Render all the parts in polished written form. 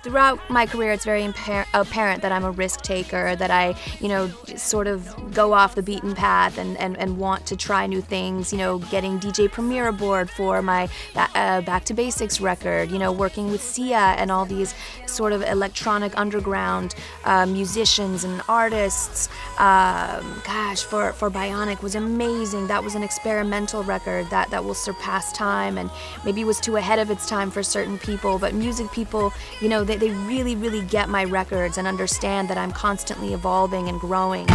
throughout my career, it's very apparent that I'm a risk taker, that I, sort of go off the beaten path and want to try new things, getting DJ Premier aboard for my Back to Basics record, working with Sia and all these sort of electronic underground musicians and artists. For Bionic was amazing. That was an experimental record that will surpass time, and maybe was too ahead of its time for certain people, but music people, they really, really get my records and understand that I'm constantly evolving and growing.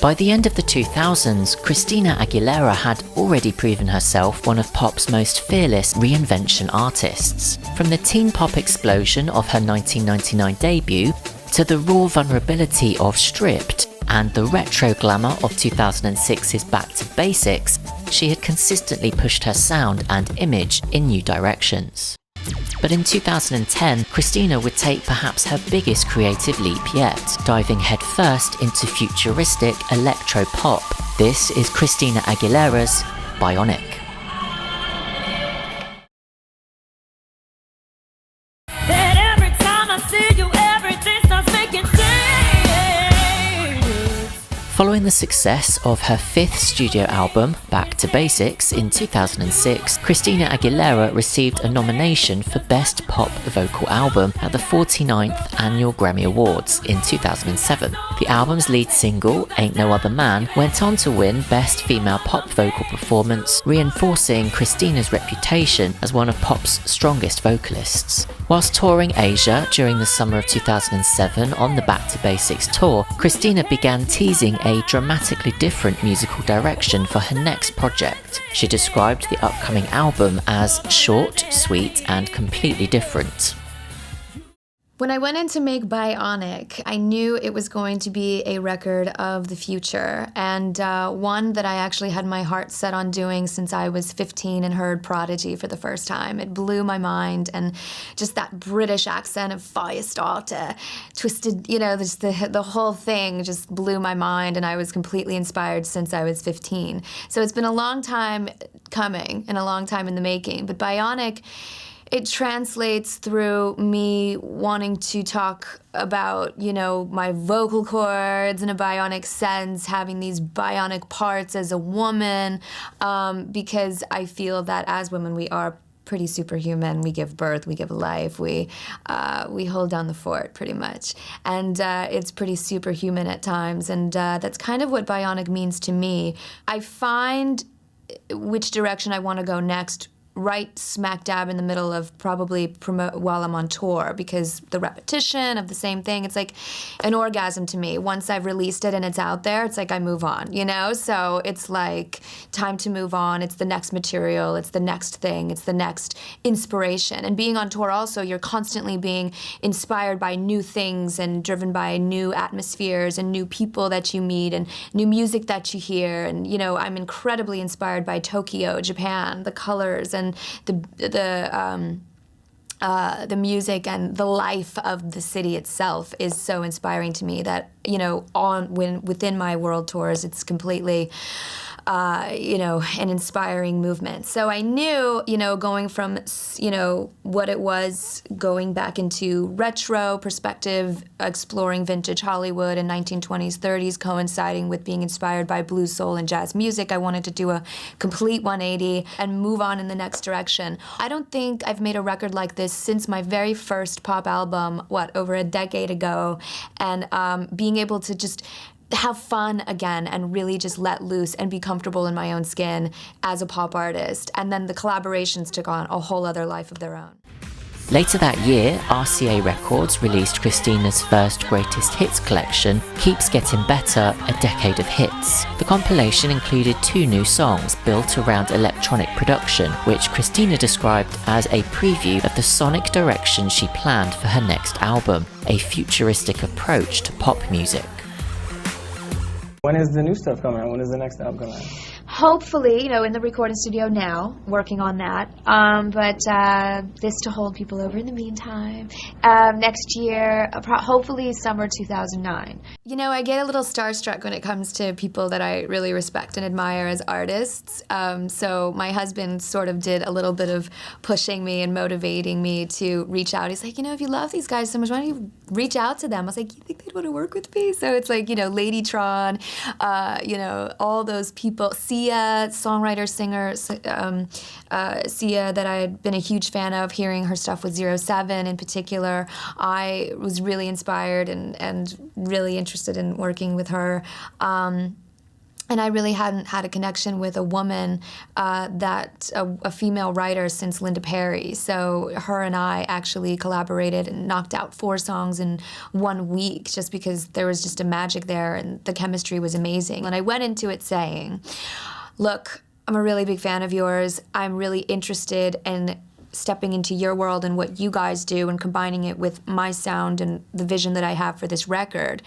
By the end of the 2000s, Christina Aguilera had already proven herself one of pop's most fearless reinvention artists. From the teen pop explosion of her 1999 debut, to the raw vulnerability of Stripped, and the retro glamour of 2006's Back to Basics, she had consistently pushed her sound and image in new directions. But in 2010, Christina would take perhaps her biggest creative leap yet, diving headfirst into futuristic electro-pop. This is Christina Aguilera's Bionic. Following the success of her fifth studio album, Back to Basics, in 2006, Christina Aguilera received a nomination for Best Pop Vocal Album at the 49th Annual Grammy Awards in 2007. The album's lead single, Ain't No Other Man, went on to win Best Female Pop Vocal Performance, reinforcing Christina's reputation as one of pop's strongest vocalists. Whilst touring Asia during the summer of 2007 on the Back to Basics tour, Christina began teasing a dramatically different musical direction for her next project. She described the upcoming album as short, sweet, and completely different. When I went in to make Bionic, I knew it was going to be a record of the future, and one that I actually had my heart set on doing since I was 15 and heard Prodigy for the first time. It blew my mind, and just that British accent of Firestarter, twisted, just the whole thing just blew my mind, and I was completely inspired since I was 15. So it's been a long time coming and a long time in the making, but Bionic, it translates through me wanting to talk about, my vocal cords in a bionic sense, having these bionic parts as a woman, because I feel that as women we are pretty superhuman. We give birth, we give life, we hold down the fort pretty much. And it's pretty superhuman at times, and that's kind of what Bionic means to me. I find which direction I want to go next right smack dab in the middle of probably promote while I'm on tour, because the repetition of the same thing, it's like an orgasm to me. Once I've released it and it's out there, it's like I move on, So it's like time to move on. It's the next material, it's the next thing, it's the next inspiration. And being on tour also, you're constantly being inspired by new things and driven by new atmospheres and new people that you meet and new music that you hear. And, I'm incredibly inspired by Tokyo, Japan, the colors and the music and the life of the city itself is so inspiring to me that, within my world tours, it's completely, an inspiring movement. So I knew, going from, what it was, going back into retro perspective, exploring vintage Hollywood and 1920s, 30s, coinciding with being inspired by blues, soul, and jazz music, I wanted to do a complete 180 and move on in the next direction. I don't think I've made a record like this since my very first pop album, over a decade ago, and being able to just have fun again and really just let loose and be comfortable in my own skin as a pop artist. And then the collaborations took on a whole other life of their own. Later that year, RCA Records released Christina's first greatest hits collection, Keeps Getting Better, A Decade of Hits. The compilation included 2 new songs built around electronic production, which Christina described as a preview of the sonic direction she planned for her next album, a futuristic approach to pop music. When is the new stuff coming out? When is the next album coming out? Hopefully, in the recording studio now, working on that. But this to hold people over in the meantime. Next year, hopefully summer 2009. I get a little starstruck when it comes to people that I really respect and admire as artists. So my husband sort of did a little bit of pushing me and motivating me to reach out. He's like, if you love these guys so much, why don't you reach out to them? I was like, you think they'd want to work with me? So it's like, Ladytron, all those people. Sia, songwriter, singer, Sia, that I had been a huge fan of, hearing her stuff with 07 in particular. I was really inspired and really interested in working with her. And I really hadn't had a connection with a woman, a female writer, since Linda Perry. So her and I actually collaborated and knocked out 4 songs in 1 week, just because there was just a magic there and the chemistry was amazing. And I went into it saying, look, I'm a really big fan of yours. I'm really interested in stepping into your world and what you guys do and combining it with my sound and the vision that I have for this record.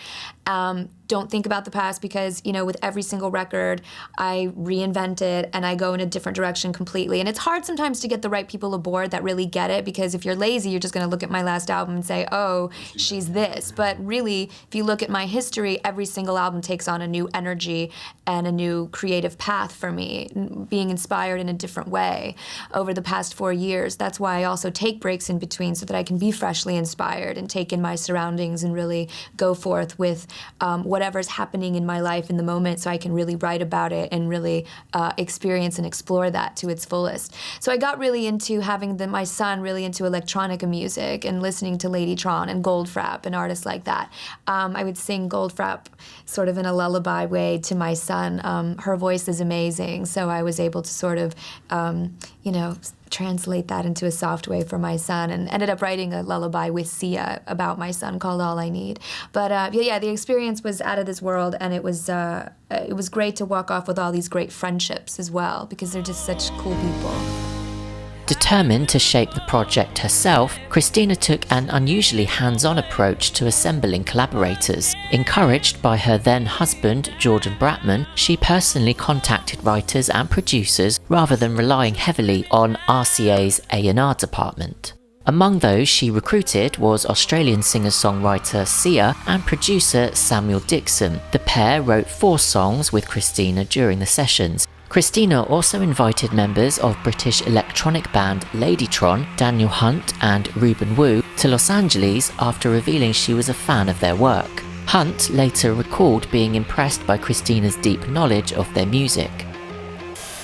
Don't think about the past, because, with every single record, I reinvent it and I go in a different direction completely. And it's hard sometimes to get the right people aboard that really get it, because if you're lazy, you're just going to look at my last album and say, oh, she's this. But really, if you look at my history, every single album takes on a new energy and a new creative path for me, being inspired in a different way over the past 4 years. That's why I also take breaks in between, so that I can be freshly inspired and take in my surroundings and really go forth with whatever's happening in my life in the moment, so I can really write about it and really experience and explore that to its fullest. So I got really into having my son really into electronica music and listening to Ladytron and Goldfrapp and artists like that. I would sing Goldfrapp sort of in a lullaby way to my son. Her voice is amazing, so I was able to sort of, translate that into a soft way for my son, and ended up writing a lullaby with Sia about my son called All I Need. But the experience was out of this world, and it was great to walk off with all these great friendships as well, because they're just such cool people. Determined to shape the project herself, Christina took an unusually hands-on approach to assembling collaborators. Encouraged by her then husband, Jordan Bratman, she personally contacted writers and producers rather than relying heavily on RCA's A&R department. Among those she recruited was Australian singer-songwriter Sia and producer Samuel Dixon. The pair wrote 4 songs with Christina during the sessions. Christina also invited members of British electronic band Ladytron, Daniel Hunt and Ruben Wu, to Los Angeles after revealing she was a fan of their work. Hunt later recalled being impressed by Christina's deep knowledge of their music.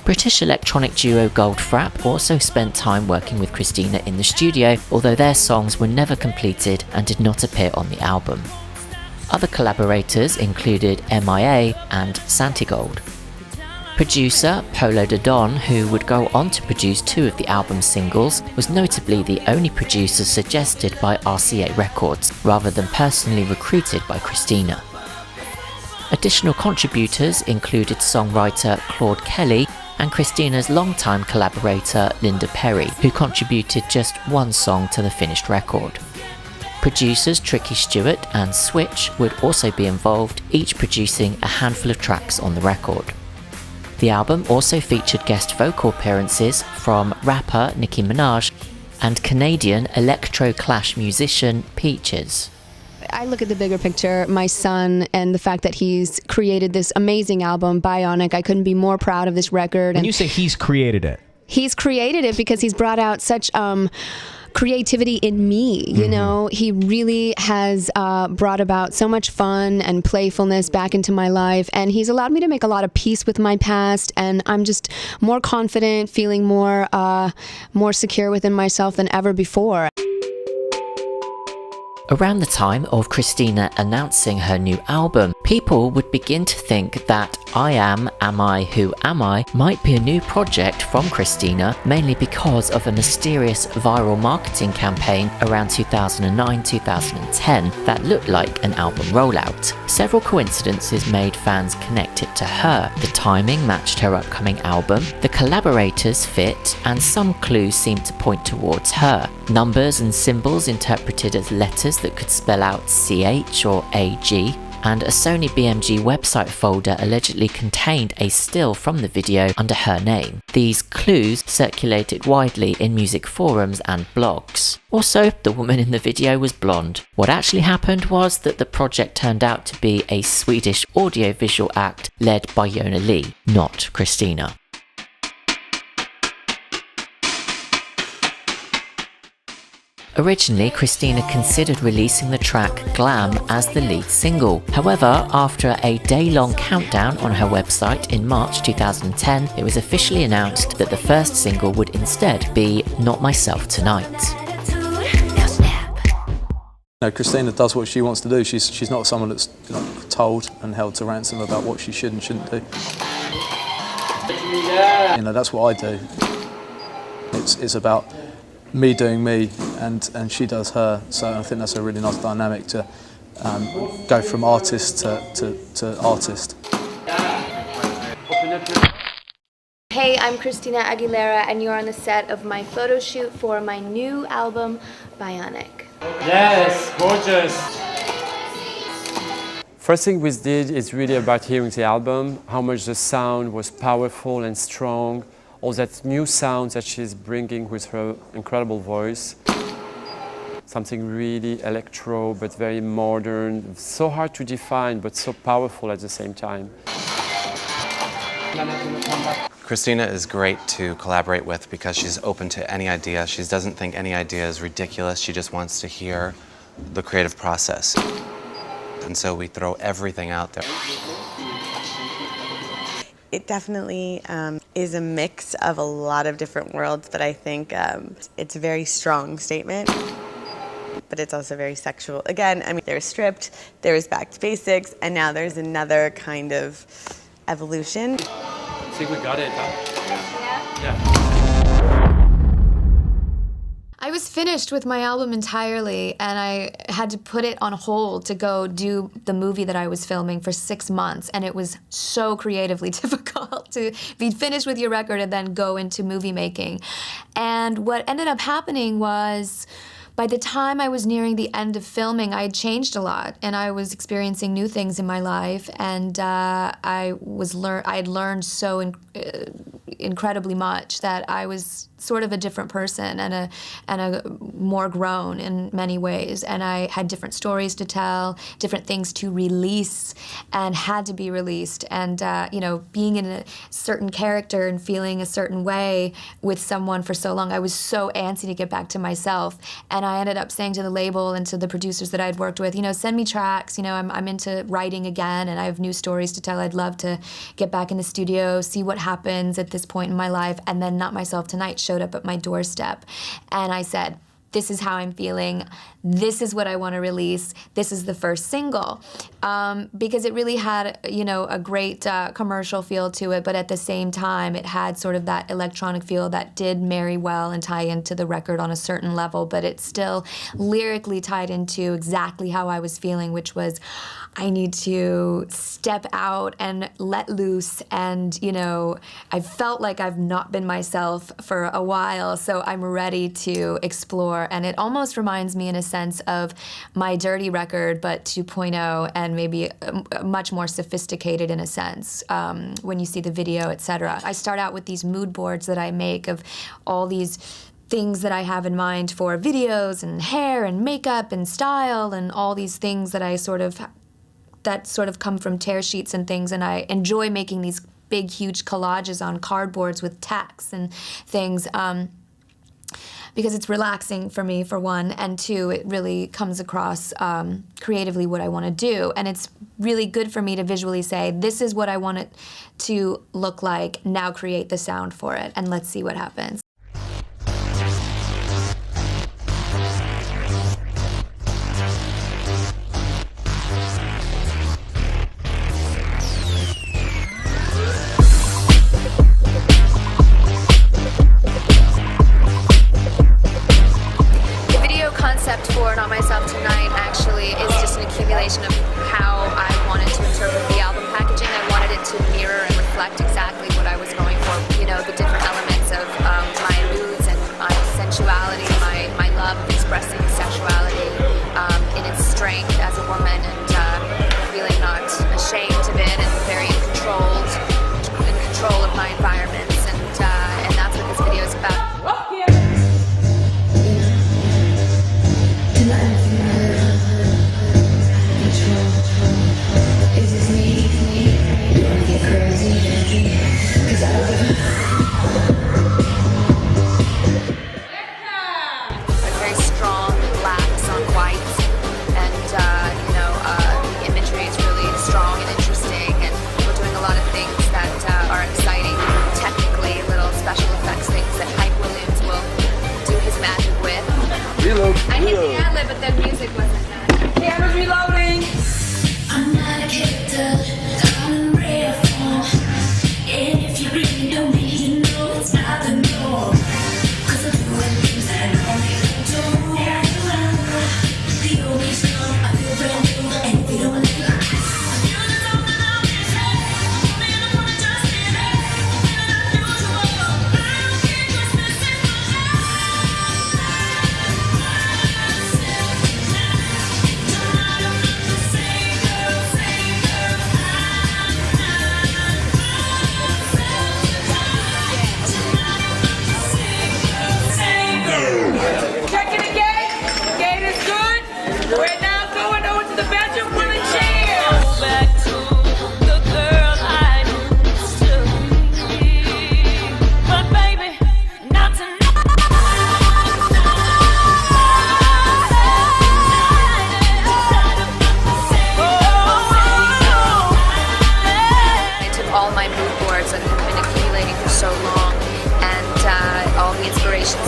British electronic duo Goldfrapp also spent time working with Christina in the studio, although their songs were never completed and did not appear on the album. Other collaborators included MIA and Santigold. Producer Polo de Don, who would go on to produce 2 of the album's singles, was notably the only producer suggested by RCA Records, rather than personally recruited by Christina. Additional contributors included songwriter Claude Kelly and Christina's longtime collaborator Linda Perry, who contributed just 1 song to the finished record. Producers Tricky Stewart and Switch would also be involved, each producing a handful of tracks on the record. The album also featured guest vocal appearances from rapper Nicki Minaj and Canadian electro-clash musician Peaches. I look at the bigger picture, my son, and the fact that he's created this amazing album, Bionic. I couldn't be more proud of this record. And you say he's created it. He's created it because he's brought out such creativity in me, you know. He really has brought about so much fun and playfulness back into my life, and he's allowed me to make a lot of peace with my past, and I'm just more confident, feeling more secure within myself than ever before. Around the time of Christina announcing her new album, people would begin to think that I Am I, Who Am I might be a new project from Christina, mainly because of a mysterious viral marketing campaign around 2009-2010 that looked like an album rollout. Several coincidences made fans connect it to her. The timing matched her upcoming album, the collaborators fit, and some clues seemed to point towards her. Numbers and symbols interpreted as letters that could spell out CH or AG, and a Sony BMG website folder allegedly contained a still from the video under her name. These clues circulated widely in music forums and blogs. Also, the woman in the video was blonde. What actually happened was that the project turned out to be a Swedish audiovisual act led by Yona Lee, not Christina. Originally, Christina considered releasing the track Glam as the lead single. However, after a day-long countdown on her website in March 2010, it was officially announced that the first single would instead be Not Myself Tonight. No, Christina does what she wants to do. She's not someone that's told and held to ransom about what she should and shouldn't do. You know, that's what I do. It's about me doing me and she does her, so I think that's a really nice dynamic to go from artist to artist. Hey, I'm Christina Aguilera and you're on the set of my photo shoot for my new album, Bionic. Yes, gorgeous! First thing we did is really about hearing the album, how much the sound was powerful and strong, all that new sounds that she's bringing with her incredible voice. Something really electro, but very modern, so hard to define, but so powerful at the same time. Christina is great to collaborate with because she's open to any idea. She doesn't think any idea is ridiculous. She just wants to hear the creative process. And so we throw everything out there. It definitely is a mix of a lot of different worlds, but I think it's a very strong statement. But it's also very sexual. Again, I mean, there's stripped, there's back to basics, and now there's another kind of evolution. I think we got it, huh? Yeah. I was finished with my album entirely, and I had to put it on hold to go do the movie that I was filming for 6 months, and it was so creatively difficult to be finished with your record and then go into movie making. And what ended up happening was, by the time I was nearing the end of filming, I had changed a lot, and I was experiencing new things in my life, and I had learned so incredibly much that I was sort of a different person and a more grown in many ways, and I had different stories to tell, different things to release, and had to be released. And you know, being in a certain character and feeling a certain way with someone for so long, I was so antsy to get back to myself. And I ended up saying to the label and to the producers that I'd worked with, you know, send me tracks. You know, I'm into writing again, and I have new stories to tell. I'd love to get back in the studio, see what happens at this point in my life. And then Not Myself Tonight showed up at my doorstep, and I said, this is how I'm feeling, this is what I want to release, this is the first single. Because it really had, you know, a great commercial feel to it, but at the same time it had sort of that electronic feel that did marry well and tie into the record on a certain level, but it still lyrically tied into exactly how I was feeling, which was, I need to step out and let loose, and, you know, I felt like I've not been myself for a while, so I'm ready to explore. And it almost reminds me in a sense of my Dirty record, but 2.0, and maybe much more sophisticated in a sense when you see the video, etc. I start out with these mood boards that I make of all these things that I have in mind for videos and hair and makeup and style and all these things that sort of come from tear sheets and things, and I enjoy making these big, huge collages on cardboards with tacks and things because it's relaxing for me, for one, and two, it really comes across creatively what I want to do, and it's really good for me to visually say, this is what I want it to look like, now create the sound for it, and let's see what happens. For Not Myself Tonight actually is just an accumulation of how I wanted to interpret the album packaging. I wanted it to mirror and reflect exactly what I was going for. You know, the different elements of my moods and my sensuality, my love of expressing sexuality in its strength as a woman, and feeling I hit the ad-lib, but the music wasn't done. Cameras reloading. I'm not a character, I'm in rare form. And if you really know me, you know it's not the norm. 'Cause I'm doing things that I normally don't do. The only song I feel brand new, and if you don't like it,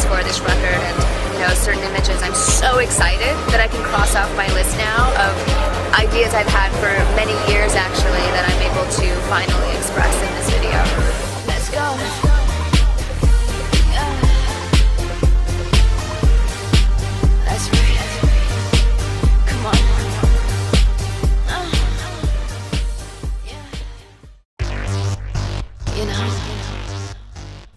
for this record, and certain images. I'm so excited that I can cross off my list now of ideas I've had for many years actually that I'm able to finally express in this video. Let's go. That's right. Come on.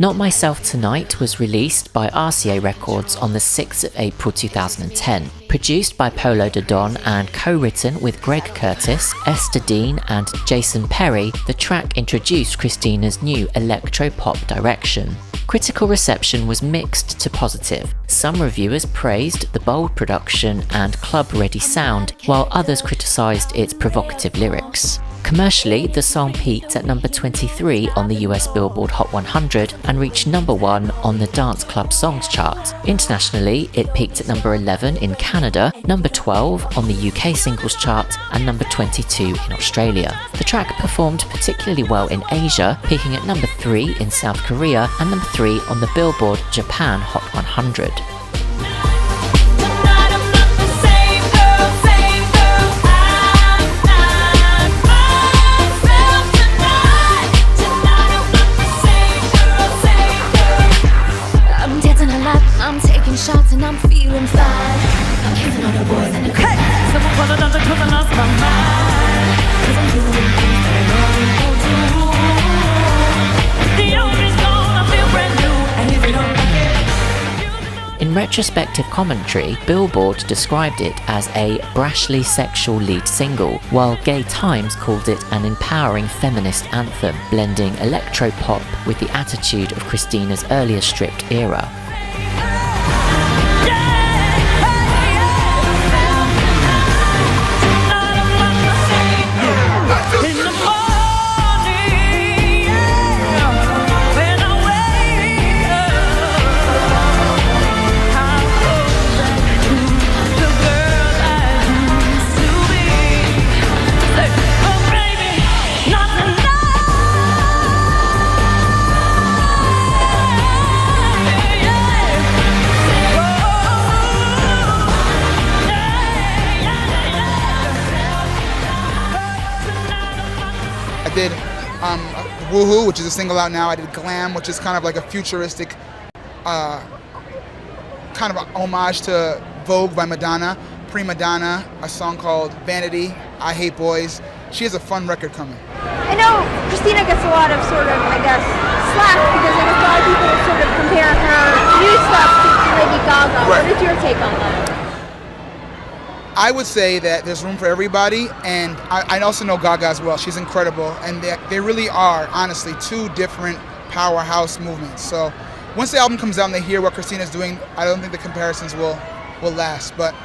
Not Myself Tonight was released by RCA Records on the 6th of April 2010. Produced by Polo de Don and co-written with Greg Curtis, Esther Dean and Jason Perry, the track introduced Christina's new electro-pop direction. Critical reception was mixed to positive. Some reviewers praised the bold production and club-ready sound, while others criticised its provocative lyrics. Commercially, the song peaked at number 23 on the US Billboard Hot 100 and reached number 1 on the Dance Club Songs chart. Internationally, it peaked at number 11 in Canada, number 12 on the UK Singles chart, and number 22 in Australia. The track performed particularly well in Asia, peaking at number 3 in South Korea and number 3 on the Billboard Japan Hot 100. I'm taking shots and I'm feeling fine. I'm kissing all the boys and the girls. Hey! Someone call it under 'cause I lost my mind. 'Cause I'm doing things that I normally don't do. The old is gone, I feel brand new. And if you don't like it, in retrospective commentary, Billboard described it as a brashly sexual lead single, while Gay Times called it an empowering feminist anthem, blending electro-pop with the attitude of Christina's earlier stripped era. I did Woohoo, which is a single out now. I did Glam, which is kind of like a futuristic kind of a homage to Vogue by Madonna. Prima Donna, a song called Vanity, I Hate Boys. She has a fun record coming. I know Christina gets a lot of sort of, I guess, slack because I guess a lot of people sort of compare her new stuff to Lady Gaga. Right. What is your take on that? I would say that there's room for everybody, and I also know Gaga as well. She's incredible, and they really are, honestly, two different powerhouse movements. So once the album comes out and they hear what Christina's doing, I don't think the comparisons will last. But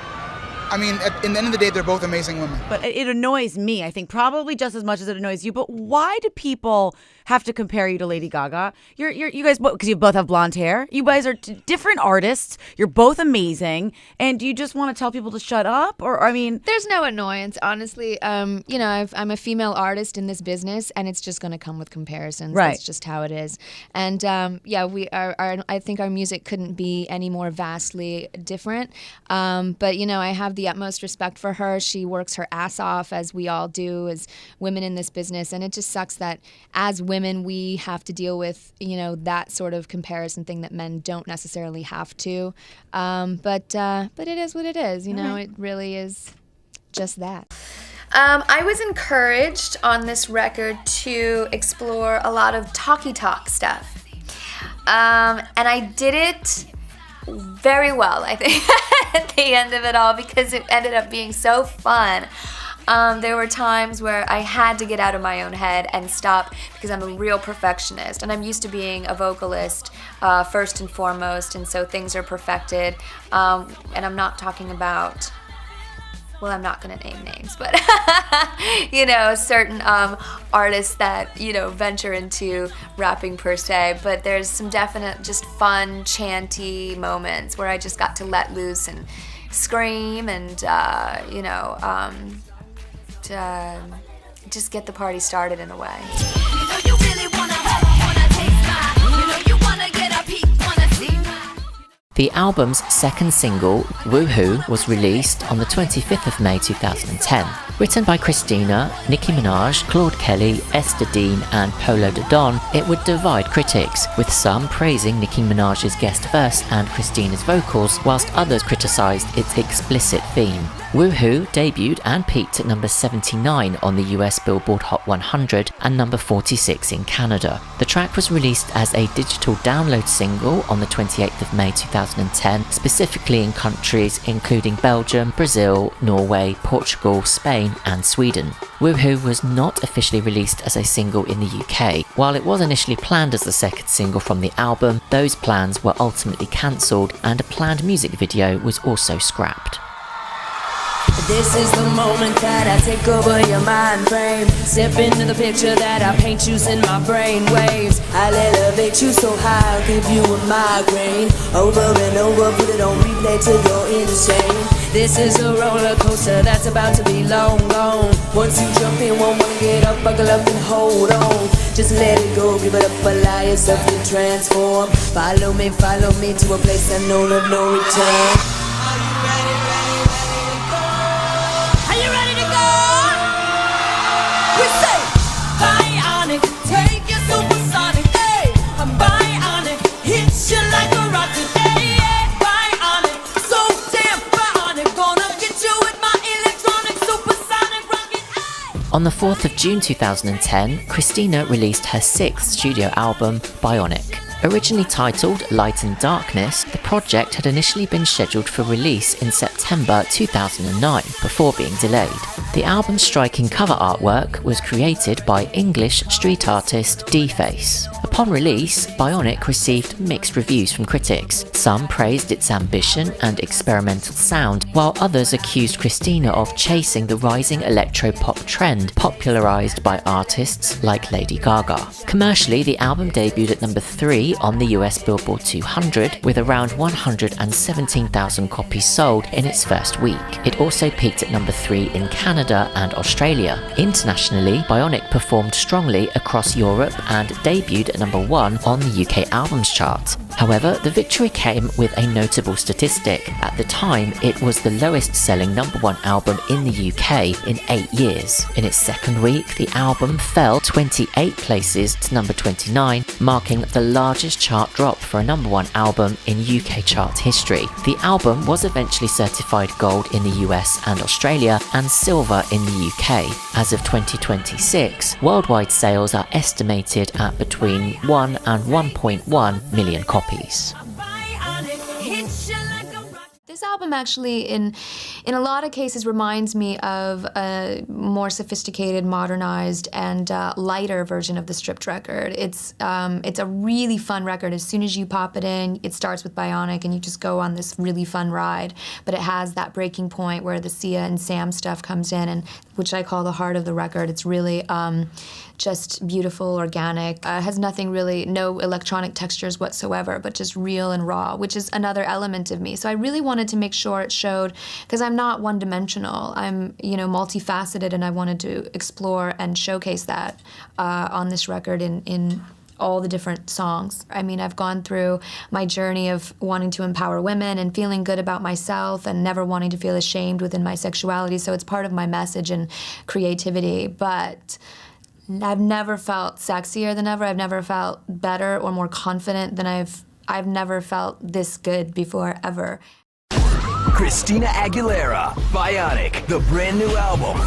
I mean, in the end of the day, they're both amazing women. But it annoys me, I think, probably just as much as it annoys you. But why do people have to compare you to Lady Gaga? You guys, because you both have blonde hair. You guys are different artists. You're both amazing. And do you just want to tell people to shut up? Or I mean... There's no annoyance, honestly. You know, I'm a female artist in this business, and it's just going to come with comparisons. Right. That's just how it is. And yeah, we are. I think our music couldn't be any more vastly different. But you know, I have the utmost respect for her. She works her ass off, as we all do as women in this business, and it just sucks that as women we have to deal with, you know, that sort of comparison thing that men don't necessarily have to. But it is what it is. You know, it really is just that. I was encouraged on this record to explore a lot of talky talk stuff. And I did it very well, I think, at the end of it all, because it ended up being so fun. There were times where I had to get out of my own head and stop, because I'm a real perfectionist and I'm used to being a vocalist first and foremost, and so things are perfected. And I'm not talking about, well, I'm not going to name names, but you know, certain artists that, you know, venture into rapping per se, but there's some definite just fun chanty moments where I just got to let loose and scream and you know, just get the party started in a way. You know you really wanna taste my, you know you wanna get a peek, wanna see my. The album's second single, Woohoo, was released on the 25th of May 2010. Written by Christina, Nicki Minaj, Claude Kelly, Esther Dean and Polo de Don, it would divide critics, with some praising Nicki Minaj's guest verse and Christina's vocals, whilst others criticised its explicit theme. Woohoo debuted and peaked at number 79 on the US Billboard Hot 100 and number 46 in Canada. The track was released as a digital download single on the 28th of May 2010, specifically in countries including Belgium, Brazil, Norway, Portugal, Spain and Sweden. Woohoo was not officially released as a single in the UK. While it was initially planned as the second single from the album, those plans were ultimately cancelled and a planned music video was also scrapped. This is the moment that I take over your mind frame. Step into the picture that I paint using my brain waves. I'll elevate you so high, I'll give you a migraine. Over and over, put it on replay till you're insane. This is a roller coaster that's about to be long gone. Once you jump in, won't wanna get up, buckle up and hold on. Just let it go, give it up, allow yourself to transform. Follow me to a place I know of no return. We say, Bionic, take your supersonic, hey. I'm Bionic, hit you like a rocket, hey, yeah. Bionic, so damn Bionic, gonna get you with my electronic supersonic rocket, hey. On the 4th of June 2010, Christina released her 6th studio album, Bionic. Originally titled Light and Darkness, the project had initially been scheduled for release in September 2009, before being delayed. The album's striking cover artwork was created by English street artist D-Face. Upon release, Bionic received mixed reviews from critics. Some praised its ambition and experimental sound, while others accused Christina of chasing the rising electro-pop trend popularised by artists like Lady Gaga. Commercially, the album debuted at number 3 on the US Billboard 200, with around 117,000 copies sold in its first week. It also peaked at number 3 in Canada and Australia. Internationally, Bionic performed strongly across Europe and debuted at number 1 on the UK Albums Chart. However, the victory came with a notable statistic. At the time, it was the lowest-selling number 1 album in the UK in 8 years. In its second week, the album fell 28 places to number 29, marking the largest chart drop for a number 1 album in UK chart history. The album was eventually certified gold in the US and Australia and silver in the UK. As of 2026, worldwide sales are estimated at between 1 and 1.1 million copies. Bionic, hit you like a rocket. This album actually, in a lot of cases, reminds me of a more sophisticated, modernized, and lighter version of the stripped record. It's a really fun record. As soon as you pop it in, it starts with Bionic, and you just go on this really fun ride. But it has that breaking point where the Sia and Sam stuff comes in, and which I call the heart of the record. It's really just beautiful, organic. Has nothing really, no electronic textures whatsoever, but just real and raw, which is another element of me. So I really wanted to make sure it showed, because I'm not one-dimensional. I'm, multifaceted, and I wanted to explore and showcase that on this record in all the different songs. I mean, I've gone through my journey of wanting to empower women and feeling good about myself and never wanting to feel ashamed within my sexuality, so it's part of my message and creativity. But I've never felt sexier than ever. I've never felt better or more confident than I've never felt this good before, ever. Christina Aguilera, Bionic, the brand new album.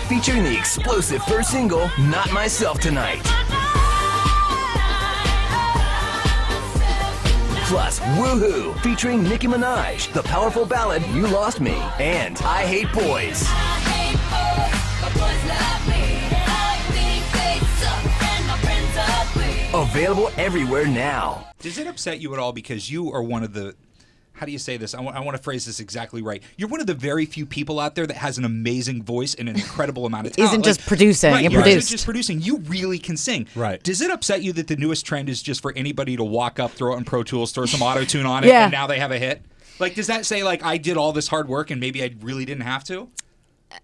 Featuring the explosive first single, Not Myself Tonight. Plus, Woohoo, featuring Nicki Minaj, the powerful ballad You Lost Me, and I Hate Boys. Available everywhere now. Does it upset you at all because you are one of the, how do you say this? I want to phrase this exactly right. You're one of the very few people out there that has an amazing voice and an incredible amount of talent. Isn't just producing. Right, and you're produced. just producing. You really can sing. Right. Does it upset you that the newest trend is just for anybody to walk up, throw it in Pro Tools, throw some auto-tune on it, and now they have a hit? Like, does that say, like, I did all this hard work and maybe I really didn't have to?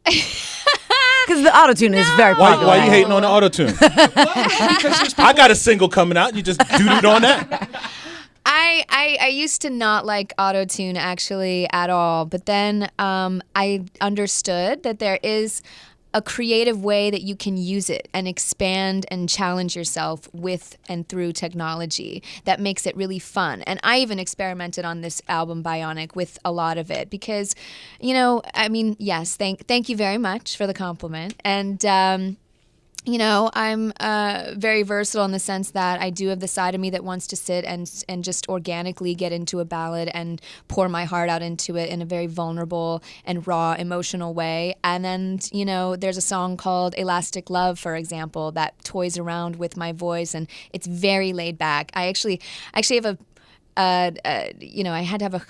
Because the autotune is very popular. Why are you hating on the autotune? I got a single coming out. You just doo-dooed on that. I used to not like autotune actually at all, but then I understood that there is a creative way that you can use it and expand and challenge yourself with and through technology that makes it really fun. And I even experimented on this album Bionic with a lot of it because, yes, thank you very much for the compliment. And I'm very versatile in the sense that I do have the side of me that wants to sit and just organically get into a ballad and pour my heart out into it in a very vulnerable and raw, emotional way. And then, there's a song called Elastic Love, for example, that toys around with my voice, and it's very laid back. I actually have I had to have a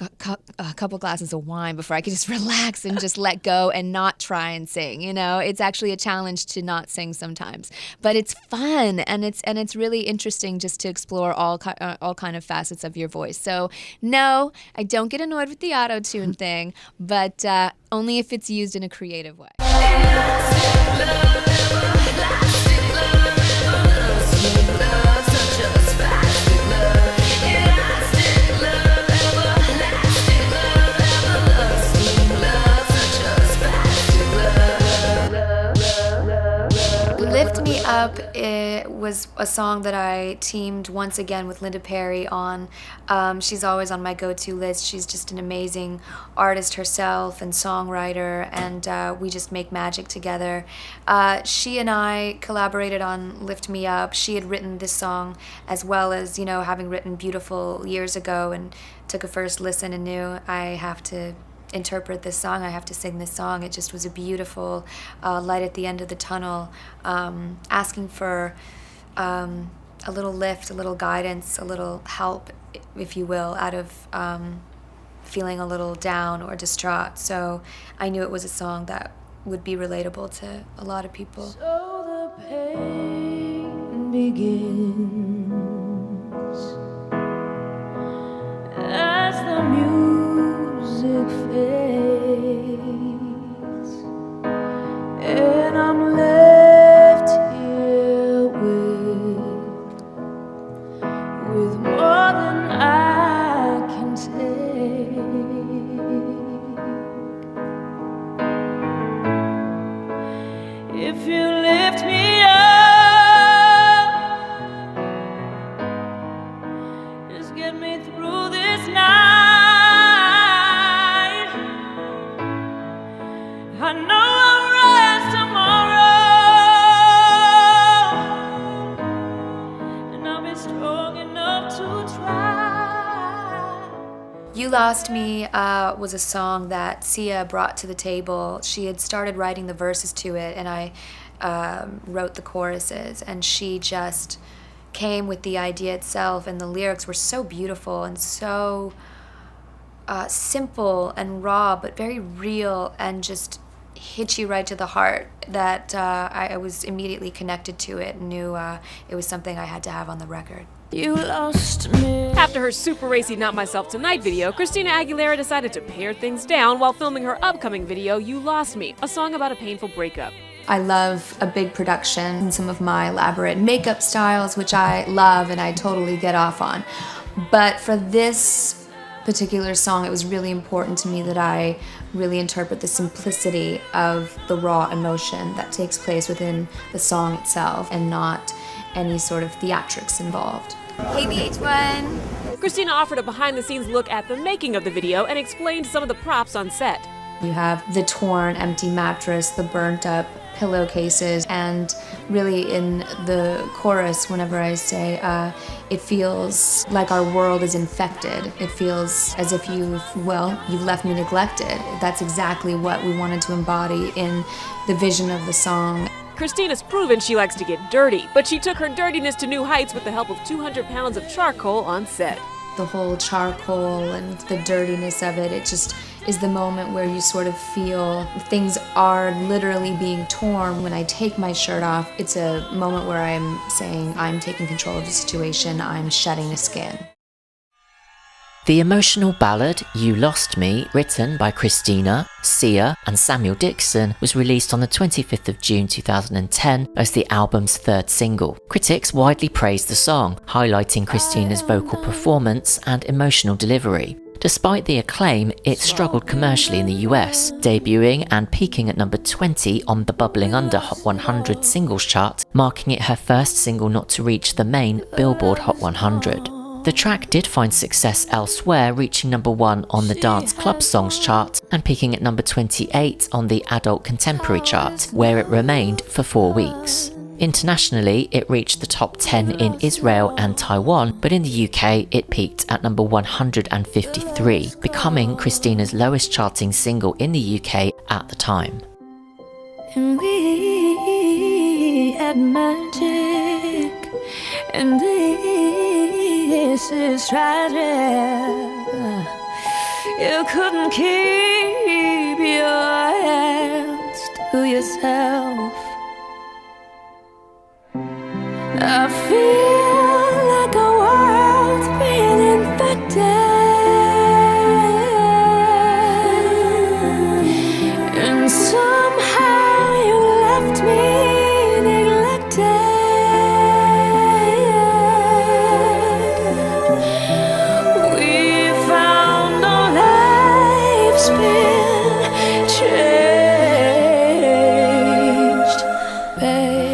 couple glasses of wine before I could just relax and just let go and not try and sing. It's actually a challenge to not sing sometimes, but it's fun and it's really interesting just to explore all kind of facets of your voice. So no, I don't get annoyed with the auto-tune thing, but only if it's used in a creative way. Lift Me Up, it was a song that I teamed once again with Linda Perry on. She's always on my go-to list. She's just an amazing artist herself and songwriter, and we just make magic together. She and I collaborated on Lift Me Up. She had written this song as well as, having written Beautiful years ago, and took a first listen and knew I have to interpret this song, I have to sing this song. It just was a beautiful light at the end of the tunnel, asking for a little lift, a little guidance, a little help, if you will, out of feeling a little down or distraught. So I knew it was a song that would be relatable to a lot of people. So the pain begins as the music fades, and I'm left here with more than I can take. If you lift me up, just get me through this night. I know I'll rise tomorrow, and I'll be strong enough to try. You Lost Me was a song that Sia brought to the table. She had started writing the verses to it, and I wrote the choruses, and she just came with the idea itself, and the lyrics were so beautiful and so simple and raw, but very real, and just hit you right to the heart that I was immediately connected to it and knew it was something I had to have on the record. You lost me. After her super racy Not Myself Tonight video, Christina Aguilera decided to pare things down while filming her upcoming video, You Lost Me, a song about a painful breakup. I love a big production and some of my elaborate makeup styles, which I love and I totally get off on. But for this particular song, it was really important to me that I really interpret the simplicity of the raw emotion that takes place within the song itself and not any sort of theatrics involved. Hey VH1. Christina offered a behind-the-scenes look at the making of the video and explained some of the props on set. You have the torn, empty mattress, the burnt up pillowcases, and really in the chorus, whenever I say, it feels like our world is infected. It feels as if you've left me neglected. That's exactly what we wanted to embody in the vision of the song. Christina's proven she likes to get dirty, but she took her dirtiness to new heights with the help of 200 pounds of charcoal on set. The whole charcoal and the dirtiness of it just is the moment where you sort of feel things are literally being torn. When I take my shirt off, it's a moment where I'm saying I'm taking control of the situation, I'm shedding the skin. The emotional ballad You Lost Me, written by Christina, Sia and Samuel Dixon, was released on the 25th of June 2010 as the album's third single. Critics widely praised the song, highlighting Christina's vocal performance and emotional delivery. Despite the acclaim, it struggled commercially in the US, debuting and peaking at number 20 on the Bubbling Under Hot 100 singles chart, marking it her first single not to reach the main Billboard Hot 100. The track did find success elsewhere, reaching number 1 on the Dance Club Songs chart and peaking at number 28 on the Adult Contemporary chart, where it remained for 4 weeks. Internationally, it reached the top 10 in Israel and Taiwan, but in the UK it peaked at number 153, becoming Christina's lowest charting single in the UK at the time. And we had magic, and this is tragic. You couldn't keep your hands to yourself. I feel like our world's being infected, and somehow you left me neglected. We found our lives been changed, babe.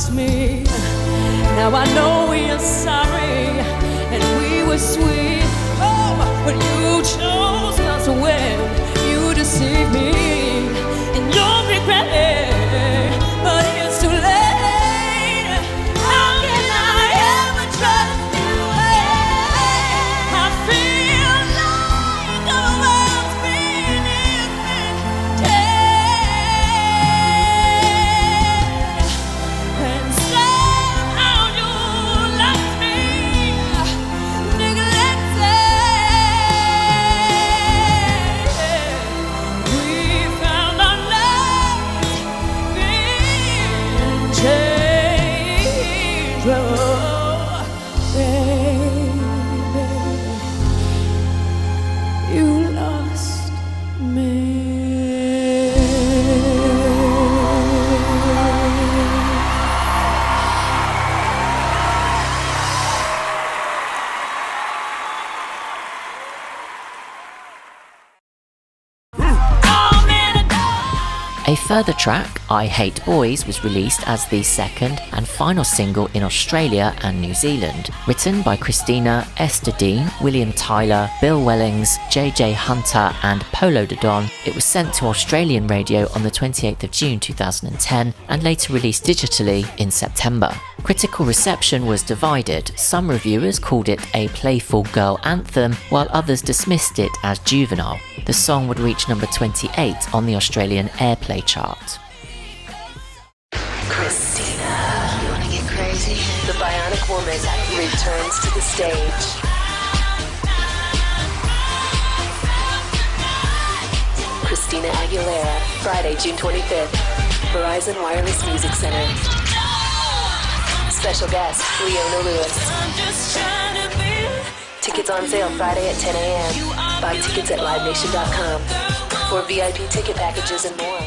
lost me. Now I know we are sorry, and we were sweet. Oh, but you chose not to win. You deceived me, and you'll regret it. But it's too late. How can I ever trust you? I feel like the world's beneath me. And somehow you left me neglected. We found our lives being changed. Oh, baby, you lost me. A further track, I Hate Boys, was released as the second and final single in Australia and New Zealand. Written by Christina, Esther Dean, William Tyler, Bill Wellings, JJ Hunter and Polo Dodon, it was sent to Australian radio on the 28th of June 2010 and later released digitally in September. Critical reception was divided. Some reviewers called it a playful girl anthem, while others dismissed it as juvenile. The song would reach number 28 on the Australian Airplay chart. Christina, you wanna get crazy? The Bionic Woman returns to the stage. Christina Aguilera, Friday, June 25th, Verizon Wireless Music Center. Special guest, Leona Lewis. Tickets on sale Friday at 10 a.m. Buy tickets at livenation.com. For VIP ticket packages and more.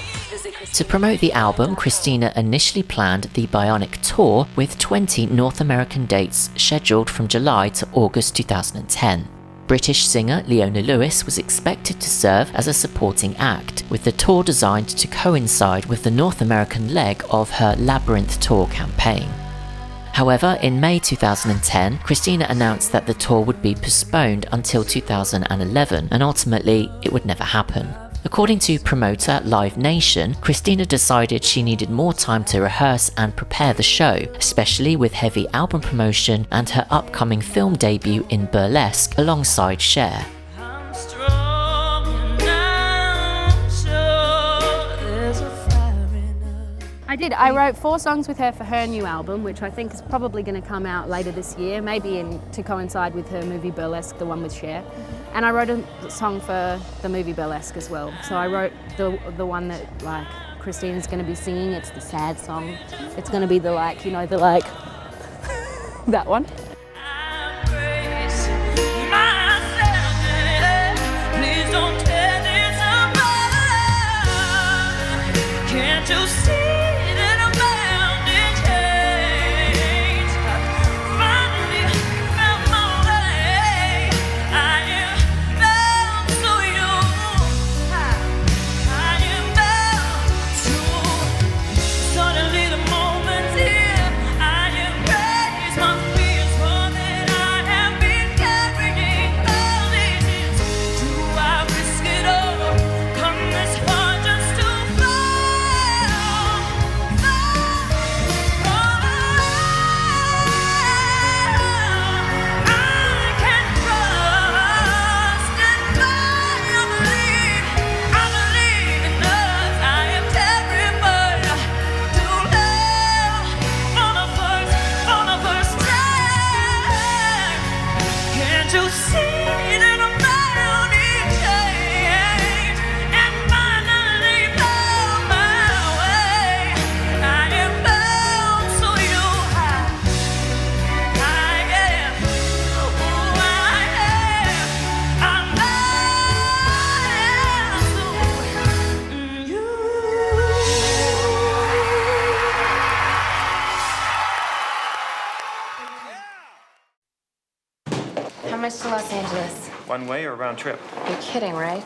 To promote the album, Christina initially planned the Bionic tour with 20 North American dates scheduled from July to August 2010. British singer Leona Lewis was expected to serve as a supporting act, with the tour designed to coincide with the North American leg of her Labyrinth tour campaign. However, in May 2010, Christina announced that the tour would be postponed until 2011, and ultimately it would never happen. According to promoter Live Nation, Christina decided she needed more time to rehearse and prepare the show, especially with heavy album promotion and her upcoming film debut in Burlesque alongside Cher. I wrote 4 songs with her for her new album, which I think is probably going to come out later this year, maybe to coincide with her movie Burlesque, the one with Cher. And I wrote a song for the movie Burlesque as well. So I wrote the one that like Christina's going to be singing. It's the sad song. It's going to be the like, you know, the like that one. Please don't tear this apart. Can't you see? How much to Los Angeles? One way or round trip? You're kidding, right?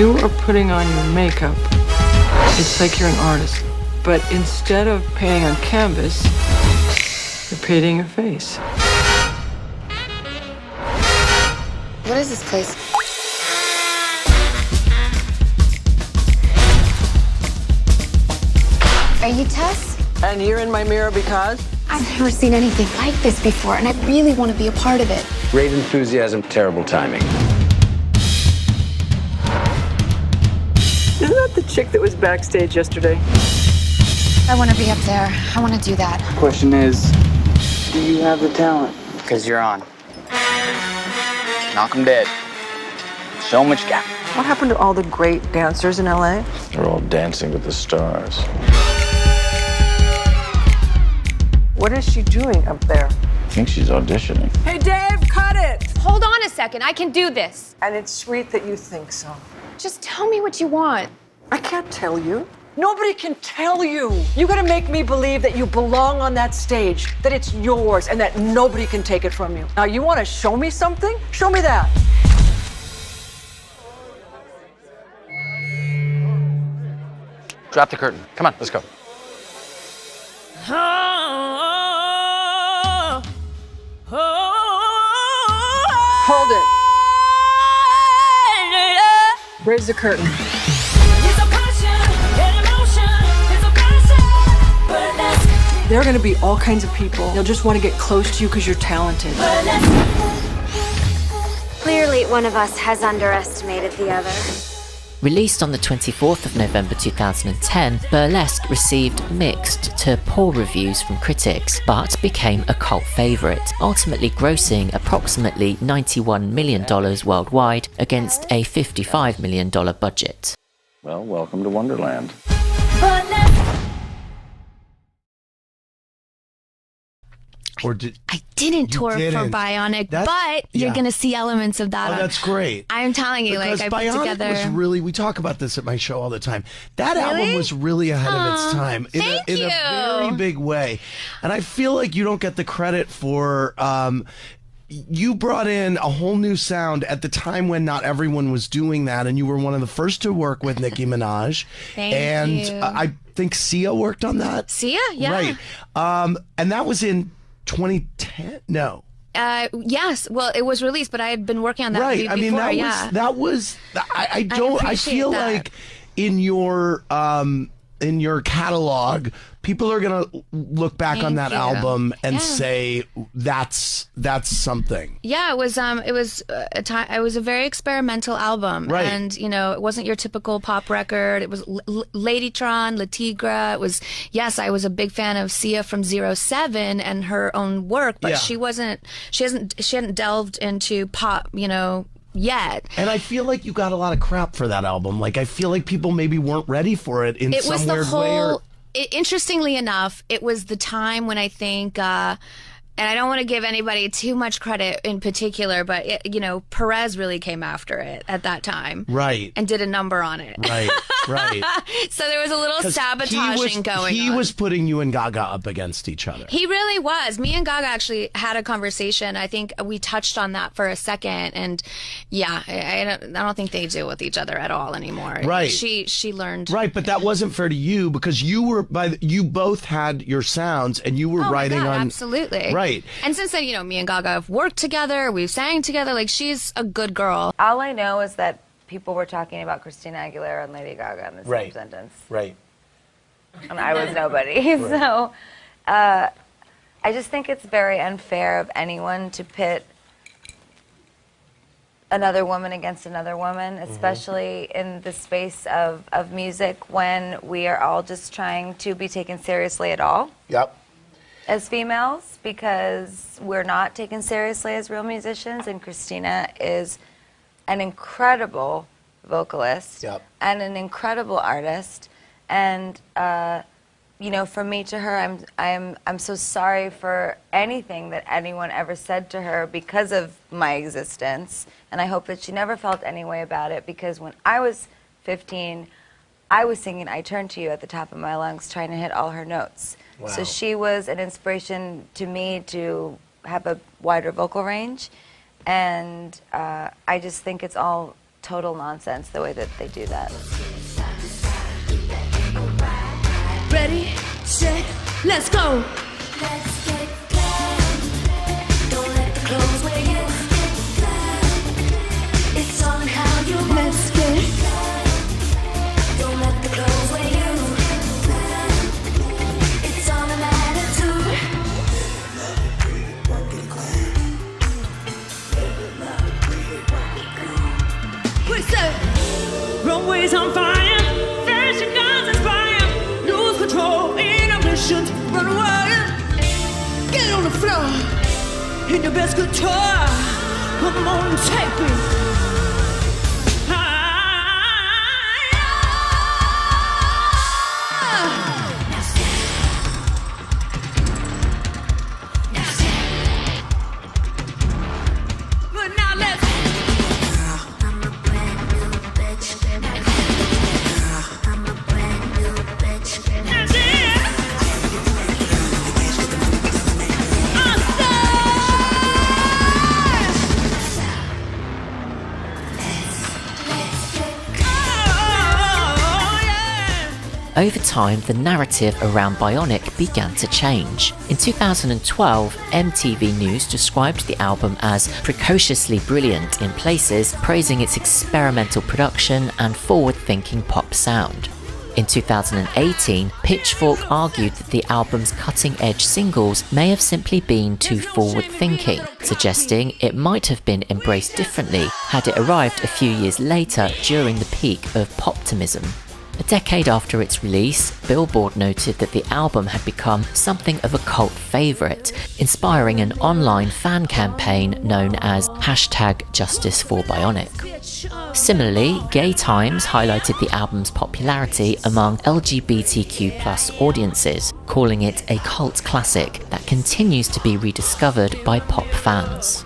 you are putting on your makeup, it's like you're an artist. But instead of painting on canvas, you're painting your face. What is this place? Are you Tess? And you're in my mirror because? I've never seen anything like this before, and I really want to be a part of it. Great enthusiasm, terrible timing. Isn't that the chick that was backstage yesterday? I want to be up there. I want to do that. Question is, do you have the talent? Because you're on. Knock 'em dead. Show 'em what you got. What happened to all the great dancers in LA? They're all dancing with the stars. What is she doing up there? I think she's auditioning. Hey, Dave, cut it! Hold on a second. I can do this. And it's sweet that you think so. Just tell me what you want. I can't tell you. Nobody can tell you. You gotta make me believe that you belong on that stage, that it's yours, and that nobody can take it from you. Now, you wanna show me something? Show me that. Drop the curtain. Come on, let's go. Hold it. Raise the curtain. There are going to be all kinds of people. They'll just want to get close to you because you're talented. Clearly, one of us has underestimated the other. Released on the 24th of November 2010, Burlesque received mixed to poor reviews from critics, but became a cult favourite, ultimately grossing approximately $91 million worldwide against a $55 million budget. Well, welcome to Wonderland. Or did I didn't tour for Bionic, but you're gonna see elements of that. Oh, that's great. I'm telling you, because like I Bionic put together. was really. We talk about this at my show all the time. That Really? album was really ahead of its time in thank a you. very big way, and I feel like you don't get the credit for. You brought in a whole new sound at the time when not everyone was doing that, and you were one of the first to work with Nicki Minaj. Thank and you. I think Sia worked on that. Sia, yeah. Right. And that was in 2010. No. Yes. Well, it was released, but I had been working on that Right. before. I mean, that was. I don't. I appreciate feel that. like in your catalog, people are gonna look back on that Thank you. album and Yeah. say that's something. Yeah, it was a time. It was a very experimental album, Right. and it wasn't your typical pop record. It was Ladytron, La Tigra. It was I was a big fan of Sia from 07 and her own work, but Yeah. she hadn't delved into pop, yet. And I feel like you got a lot of crap for that album. Like I feel like people maybe weren't ready for it in It some was the weird way. whole. Interestingly enough, it was the time when I think, and I don't want to give anybody too much credit in particular, but Perez really came after it at that time, Right. and did a number on it. Right. Right. So there was a little 'Cause sabotaging going He on. was putting you and Gaga up against each other. He really was. Me and Gaga actually had a conversation. I think we touched on that for a second, and I don't think they deal with each other at all anymore. Right. She learned. Right, but that wasn't fair to you because you both had your sounds and you were Oh writing my God, on absolutely. Right. And since then, me and Gaga have worked together. We've sang together. Like, she's a good girl. All I know is that people were talking about Christina Aguilera and Lady Gaga in the same Right. sentence. Right. And I was nobody. Right. So I just think it's very unfair of anyone to pit another woman against another woman, especially in the space of music when we are all just trying to be taken seriously at all. Yep. As females, because we're not taken seriously as real musicians, and Christina is an incredible vocalist and an incredible artist. And from me to her, I'm so sorry for anything that anyone ever said to her because of my existence. And I hope that she never felt any way about it, because when I was 15, I was singing "I Turn to You" at the top of my lungs, trying to hit all her notes. Wow. So she was an inspiration to me to have a wider vocal range. And I just think it's all total nonsense the way that they do that. Ready, set, let's go. Let's get glad. Don't let the clothes wear you. It's all in how you move. Let's get glad. Don't let the clothes wear you. It's all an attitude. We say, runways on fire, fashion guns inspire, lose control, inhibitions, run wild. Get on the floor, in your best guitar, come on and take me. But now let's Over time, the narrative around Bionic began to change. In 2012, MTV News described the album as precociously brilliant in places, praising its experimental production and forward-thinking pop sound. In 2018, Pitchfork argued that the album's cutting-edge singles may have simply been too forward-thinking, suggesting it might have been embraced differently had it arrived a few years later during the peak of poptimism. A decade after its release, Billboard noted that the album had become something of a cult favourite, inspiring an online fan campaign known as #JusticeForBionic. Similarly, Gay Times highlighted the album's popularity among LGBTQ+ audiences, calling it a cult classic that continues to be rediscovered by pop fans.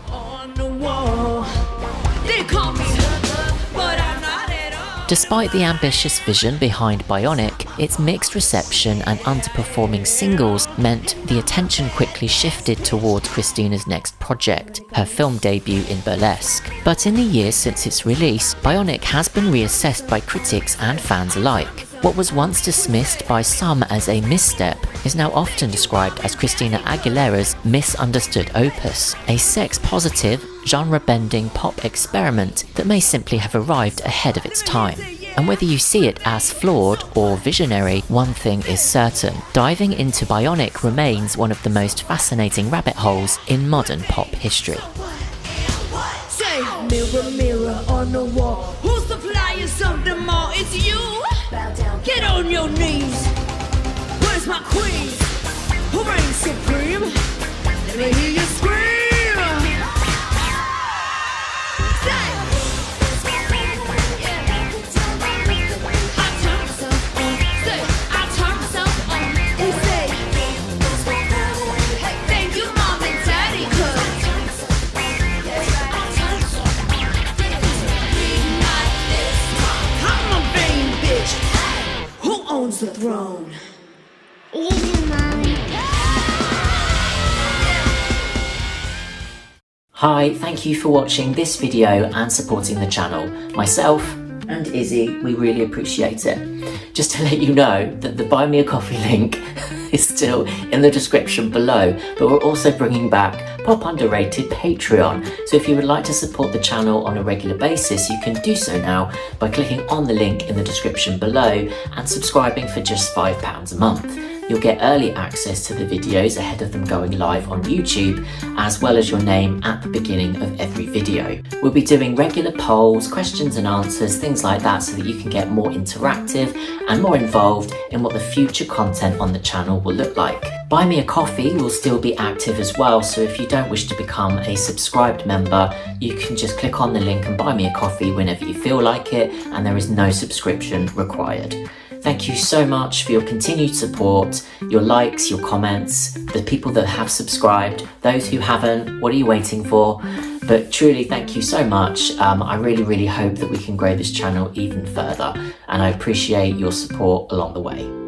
Despite the ambitious vision behind Bionic, its mixed reception and underperforming singles meant the attention quickly shifted towards Christina's next project, her film debut in Burlesque. But in the years since its release, Bionic has been reassessed by critics and fans alike. What was once dismissed by some as a misstep is now often described as Christina Aguilera's misunderstood opus, a sex-positive, genre-bending pop experiment that may simply have arrived ahead of its time. And whether you see it as flawed or visionary, one thing is certain: diving into Bionic remains one of the most fascinating rabbit holes in modern pop history. say, mirror, mirror on the wall, who's the flyest of them all? It's you. Get on your knees. Where's my queen? Who reigns supreme? Let me hear you scream. The throne. Hi, thank you for watching this video and supporting the channel. Myself and Izzy, we really appreciate it. Just to let you know that the Buy Me a Coffee link is still in the description below, but we're also bringing back Pop Underrated Patreon. So if you would like to support the channel on a regular basis, you can do so now by clicking on the link in the description below and subscribing for just £5 a month. You'll get early access to the videos ahead of them going live on YouTube, as well as your name at the beginning of every video. We'll be doing regular polls, questions and answers, things like that, so that you can get more interactive and more involved in what the future content on the channel will look like. Buy Me a Coffee will still be active as well, so if you don't wish to become a subscribed member, you can just click on the link and buy me a coffee whenever you feel like it, and there is no subscription required. Thank you so much for your continued support, your likes, your comments, the people that have subscribed, those who haven't, what are you waiting for? But truly, thank you so much. I really hope that we can grow this channel even further, and I appreciate your support along the way.